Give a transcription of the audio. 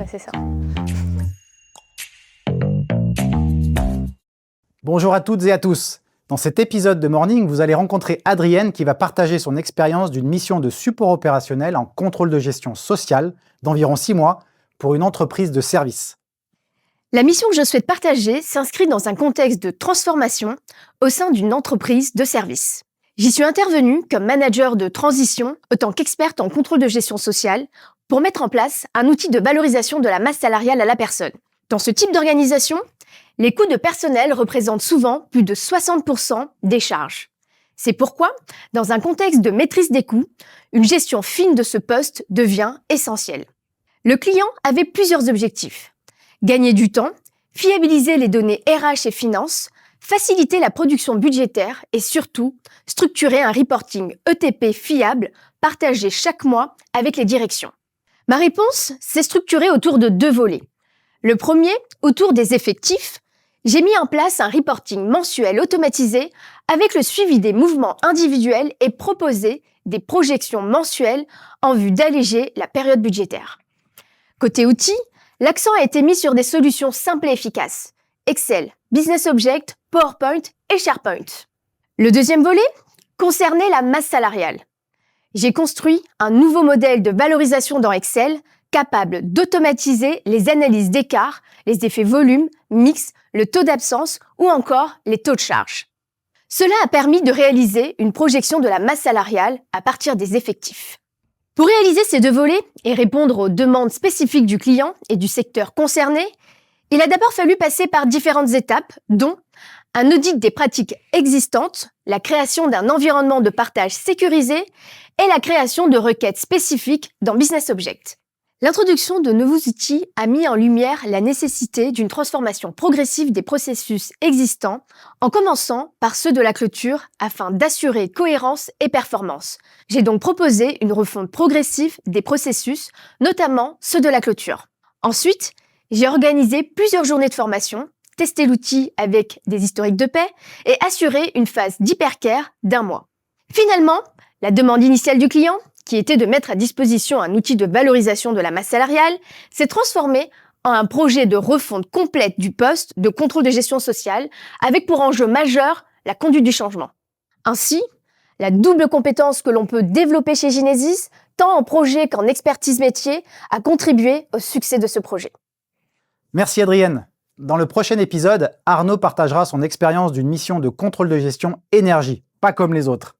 c'est ça. Bonjour à toutes et à tous. Dans cet épisode de Morning, vous allez rencontrer Adrienne qui va partager son expérience d'une mission de support opérationnel en contrôle de gestion sociale d'environ 6 mois pour une entreprise de service. La mission que je souhaite partager s'inscrit dans un contexte de transformation au sein d'une entreprise de service. J'y suis intervenue comme manager de transition autant qu'experte en contrôle de gestion sociale pour mettre en place un outil de valorisation de la masse salariale à la personne. Dans ce type d'organisation, les coûts de personnel représentent souvent plus de 60% des charges. C'est pourquoi, dans un contexte de maîtrise des coûts, une gestion fine de ce poste devient essentielle. Le client avait plusieurs objectifs. Gagner du temps, fiabiliser les données RH et finances, faciliter la production budgétaire et surtout, structurer un reporting ETP fiable partagé chaque mois avec les directions. Ma réponse s'est structurée autour de 2 volets. Le premier, autour des effectifs, j'ai mis en place un reporting mensuel automatisé avec le suivi des mouvements individuels et proposé des projections mensuelles en vue d'alléger la période budgétaire. Côté outils, l'accent a été mis sur des solutions simples et efficaces. Excel, Business Object, PowerPoint et SharePoint. Le deuxième volet concernait la masse salariale. J'ai construit un nouveau modèle de valorisation dans Excel capable d'automatiser les analyses d'écart, les effets volume, mix, le taux d'absence ou encore les taux de charge. Cela a permis de réaliser une projection de la masse salariale à partir des effectifs. Pour réaliser ces 2 volets et répondre aux demandes spécifiques du client et du secteur concerné, il a d'abord fallu passer par différentes étapes, dont un audit des pratiques existantes, la création d'un environnement de partage sécurisé et la création de requêtes spécifiques dans Business Object. L'introduction de nouveaux outils a mis en lumière la nécessité d'une transformation progressive des processus existants, en commençant par ceux de la clôture afin d'assurer cohérence et performance. J'ai donc proposé une refonte progressive des processus, notamment ceux de la clôture. Ensuite, j'ai organisé plusieurs journées de formation, testé l'outil avec des historiques de paie et assuré une phase d'hypercare d'1 mois. Finalement, la demande initiale du client, qui était de mettre à disposition un outil de valorisation de la masse salariale, s'est transformée en un projet de refonte complète du poste de contrôle de gestion sociale, avec pour enjeu majeur la conduite du changement. Ainsi, la double compétence que l'on peut développer chez Genesis, tant en projet qu'en expertise métier, a contribué au succès de ce projet. Merci Adrienne. Dans le prochain épisode, Arnaud partagera son expérience d'une mission de contrôle de gestion énergie, pas comme les autres.